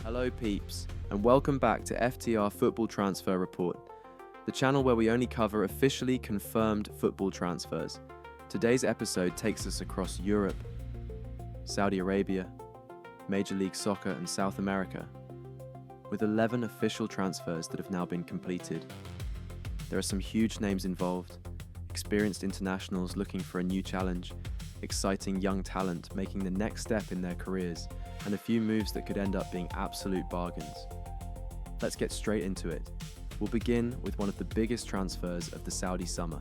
Hello peeps, and welcome back to FTR Football Transfer Report, the channel where we only cover officially confirmed football transfers. Today's episode takes us across Europe, Saudi Arabia, Major League Soccer and South America, with 11 official transfers that have now been completed. There are some huge names involved, experienced internationals looking for a new challenge, exciting young talent making the next step in their careers, and a few moves that could end up being absolute bargains. Let's get straight into it. We'll begin with one of the biggest transfers of the Saudi summer.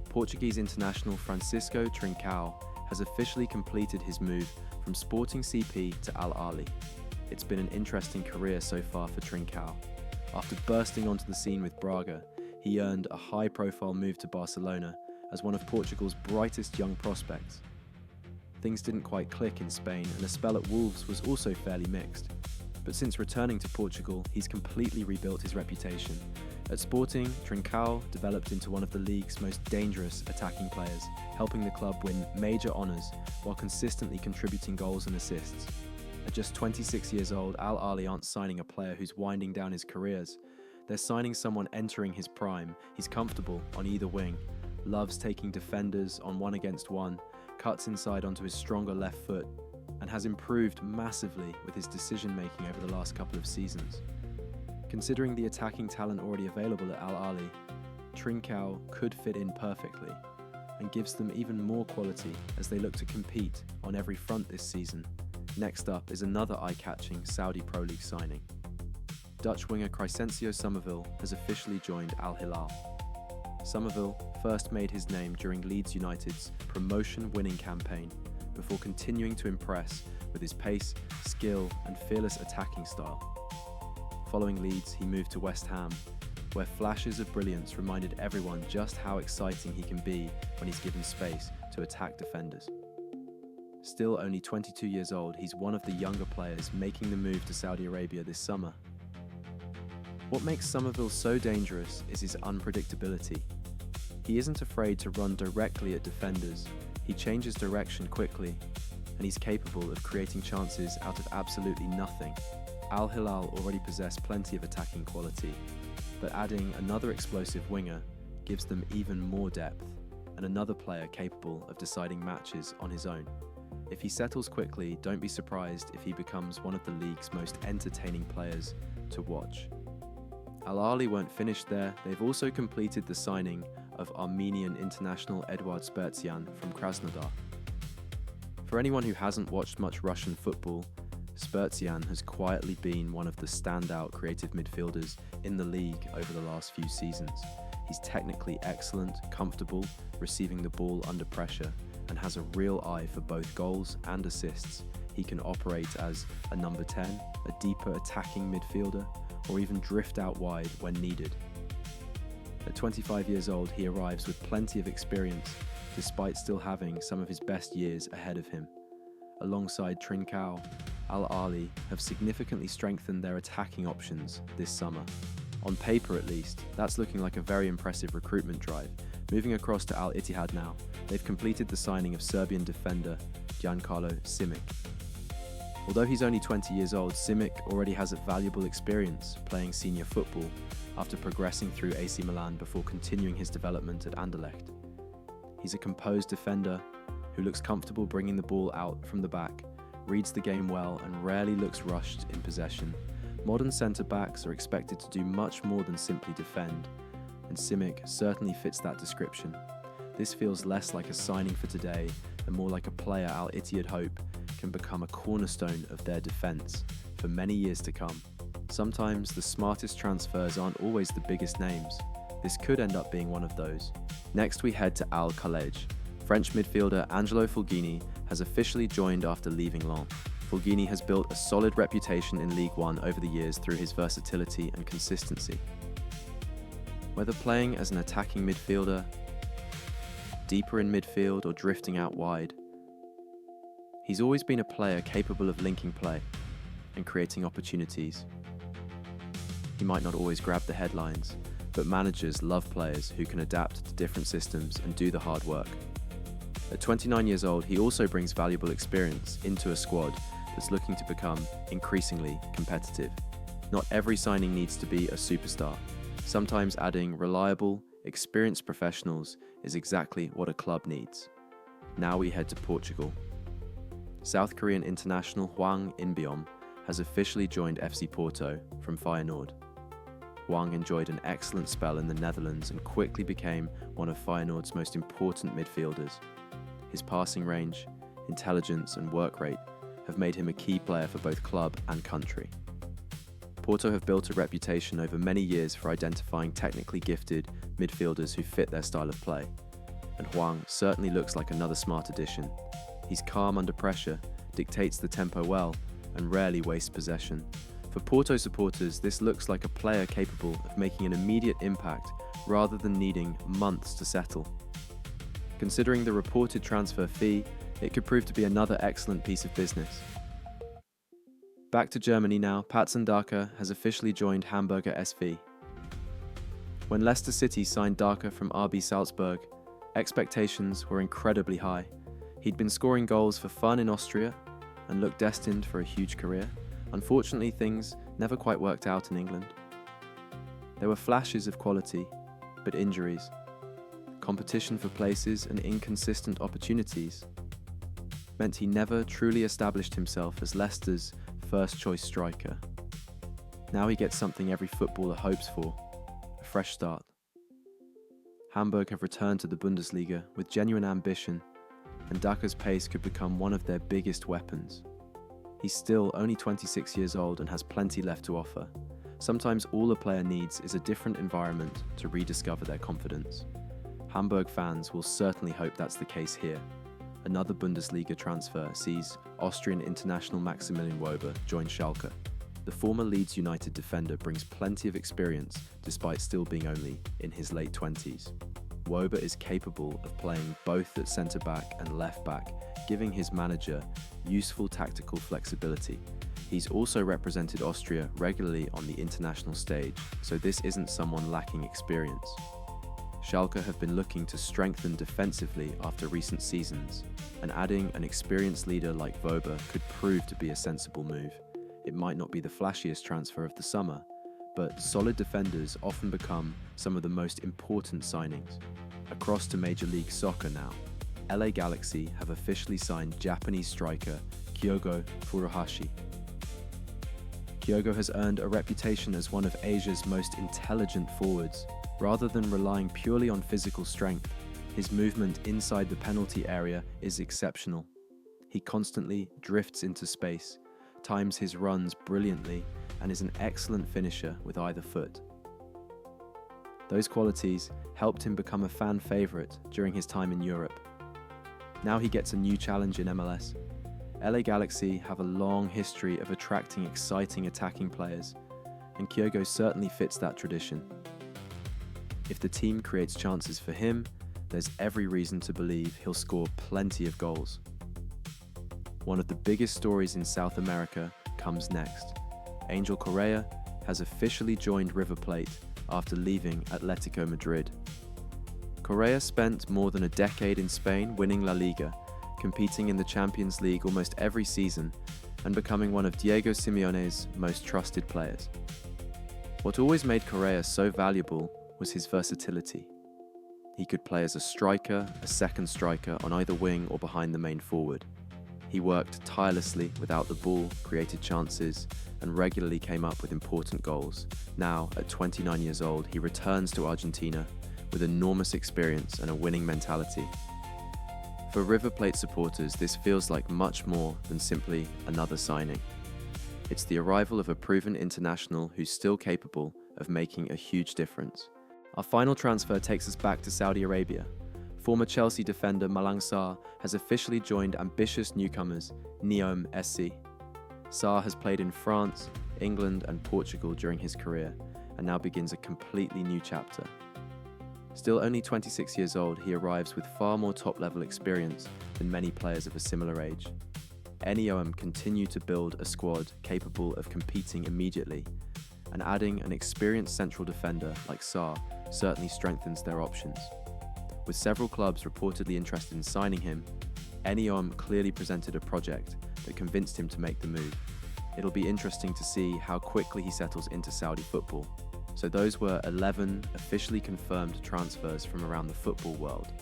Portuguese international Francisco Trincão has officially completed his move from Sporting CP to Ahli. It's been an interesting career so far for Trincão. After bursting onto the scene with Braga, he earned a high-profile move to Barcelona as one of Portugal's brightest young prospects. Things didn't quite click in Spain, and a spell at Wolves was also fairly mixed. But since returning to Portugal, he's completely rebuilt his reputation. At Sporting, Trincão developed into one of the league's most dangerous attacking players, helping the club win major honours while consistently contributing goals and assists. At just 26 years old, Ahli aren't signing a player who's winding down his careers. They're signing someone entering his prime. He's comfortable on either wing, loves taking defenders on one-against-one, cuts inside onto his stronger left foot, and has improved massively with his decision-making over the last couple of seasons. Considering the attacking talent already available at Ahli, Trincão could fit in perfectly and gives them even more quality as they look to compete on every front this season. Next up is another eye-catching Saudi Pro League signing. Dutch winger Crysencio Summerville has officially joined Hilal. Summerville first made his name during Leeds United's promotion-winning campaign before continuing to impress with his pace, skill and fearless attacking style. Following Leeds, he moved to West Ham, where flashes of brilliance reminded everyone just how exciting he can be when he's given space to attack defenders. Still only 22 years old, he's one of the younger players making the move to Saudi Arabia this summer. What makes Summerville so dangerous is his unpredictability. He isn't afraid to run directly at defenders, he changes direction quickly, and he's capable of creating chances out of absolutely nothing. Hilal already possess plenty of attacking quality, but adding another explosive winger gives them even more depth, and another player capable of deciding matches on his own. If he settles quickly, don't be surprised if he becomes one of the league's most entertaining players to watch. Ahli weren't finished there, they've also completed the signing of Armenian international Eduard Spertsyan from Krasnodar. For anyone who hasn't watched much Russian football, Spertsyan has quietly been one of the standout creative midfielders in the league over the last few seasons. He's technically excellent, comfortable, receiving the ball under pressure, and has a real eye for both goals and assists. He can operate as a number 10, a deeper attacking midfielder, or even drift out wide when needed. At 25 years old, he arrives with plenty of experience, despite still having some of his best years ahead of him. Alongside Trincão, Ahli have significantly strengthened their attacking options this summer. On paper at least, that's looking like a very impressive recruitment drive. Moving across to Ittihad now, they've completed the signing of Serbian defender Jan-Carlo Simić. Although he's only 20 years old, Simić already has a valuable experience playing senior football after progressing through AC Milan before continuing his development at Anderlecht. He's a composed defender who looks comfortable bringing the ball out from the back, reads the game well and rarely looks rushed in possession. Modern centre-backs are expected to do much more than simply defend, and Simić certainly fits that description. This feels less like a signing for today and more like a player Ittihad hope can become a cornerstone of their defence for many years to come. Sometimes the smartest transfers aren't always the biggest names. This could end up being one of those. Next we head to Khaleej. French midfielder Angelo Fulgini has officially joined after leaving Lens. Fulgini has built a solid reputation in Ligue 1 over the years through his versatility and consistency. Whether playing as an attacking midfielder, deeper in midfield or drifting out wide, he's always been a player capable of linking play and creating opportunities. He might not always grab the headlines, but managers love players who can adapt to different systems and do the hard work. At 29 years old, he also brings valuable experience into a squad that's looking to become increasingly competitive. Not every signing needs to be a superstar. Sometimes adding reliable, experienced professionals is exactly what a club needs. Now we head to Portugal. South Korean international Hwang In-beom has officially joined FC Porto from Feyenoord. Hwang enjoyed an excellent spell in the Netherlands and quickly became one of Feyenoord's most important midfielders. His passing range, intelligence and work rate have made him a key player for both club and country. Porto have built a reputation over many years for identifying technically gifted midfielders who fit their style of play, and Hwang certainly looks like another smart addition. He's calm under pressure, dictates the tempo well, and rarely wastes possession. For Porto supporters, this looks like a player capable of making an immediate impact rather than needing months to settle. Considering the reported transfer fee, it could prove to be another excellent piece of business. Back to Germany now, Patson Daka has officially joined Hamburger SV. When Leicester City signed Daka from RB Salzburg, expectations were incredibly high. He'd been scoring goals for fun in Austria and looked destined for a huge career. Unfortunately, things never quite worked out in England. There were flashes of quality, but injuries, competition for places and inconsistent opportunities meant he never truly established himself as Leicester's first-choice striker. Now he gets something every footballer hopes for, a fresh start. Hamburg have returned to the Bundesliga with genuine ambition, and Daka's pace could become one of their biggest weapons. He's still only 26 years old and has plenty left to offer. Sometimes all a player needs is a different environment to rediscover their confidence. Hamburg fans will certainly hope that's the case here. Another Bundesliga transfer sees Austrian international Maximilian Wöber join Schalke. The former Leeds United defender brings plenty of experience despite still being only in his late 20s. Wöber is capable of playing both at centre-back and left-back, giving his manager useful tactical flexibility. He's also represented Austria regularly on the international stage, so this isn't someone lacking experience. Schalke have been looking to strengthen defensively after recent seasons, and adding an experienced leader like Wöber could prove to be a sensible move. It might not be the flashiest transfer of the summer, but solid defenders often become some of the most important signings. Across to Major League Soccer now, LA Galaxy have officially signed Japanese striker Kyogo Furuhashi. Kyogo has earned a reputation as one of Asia's most intelligent forwards. Rather than relying purely on physical strength, his movement inside the penalty area is exceptional. He constantly drifts into space, times his runs brilliantly, and is an excellent finisher with either foot. Those qualities helped him become a fan favourite during his time in Europe. Now he gets a new challenge in MLS. LA Galaxy have a long history of attracting exciting attacking players, and Kyogo certainly fits that tradition. If the team creates chances for him, there's every reason to believe he'll score plenty of goals. One of the biggest stories in South America comes next. Angel Correa has officially joined River Plate after leaving Atletico Madrid. Correa spent more than a decade in Spain winning La Liga, competing in the Champions League almost every season, and becoming one of Diego Simeone's most trusted players. What always made Correa so valuable was his versatility. He could play as a striker, a second striker on either wing or behind the main forward. He worked tirelessly without the ball, created chances, and regularly came up with important goals. Now, at 29 years old, he returns to Argentina with enormous experience and a winning mentality. For River Plate supporters, this feels like much more than simply another signing. It's the arrival of a proven international who's still capable of making a huge difference. Our final transfer takes us back to Saudi Arabia. Former Chelsea defender Malang Sarr has officially joined ambitious newcomers NEOM SC. Sarr has played in France, England and Portugal during his career and now begins a completely new chapter. Still only 26 years old, he arrives with far more top-level experience than many players of a similar age. NEOM continue to build a squad capable of competing immediately, and adding an experienced central defender like Sarr certainly strengthens their options. With several clubs reportedly interested in signing him, NEOM clearly presented a project that convinced him to make the move. It'll be interesting to see how quickly he settles into Saudi football. So those were 11 officially confirmed transfers from around the football world.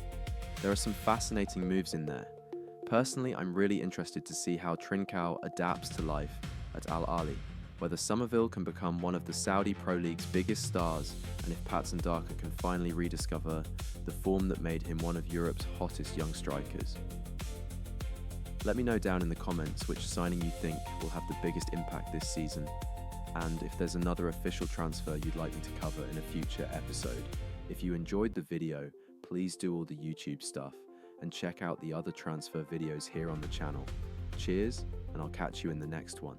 There are some fascinating moves in there. Personally, I'm really interested to see how Trincão adapts to life at Al Ahli, whether Summerville can become one of the Saudi Pro League's biggest stars, and if Patson Daka can finally rediscover the form that made him one of Europe's hottest young strikers. Let me know down in the comments which signing you think will have the biggest impact this season, and if there's another official transfer you'd like me to cover in a future episode. If you enjoyed the video, please do all the YouTube stuff and check out the other transfer videos here on the channel. Cheers, and I'll catch you in the next one.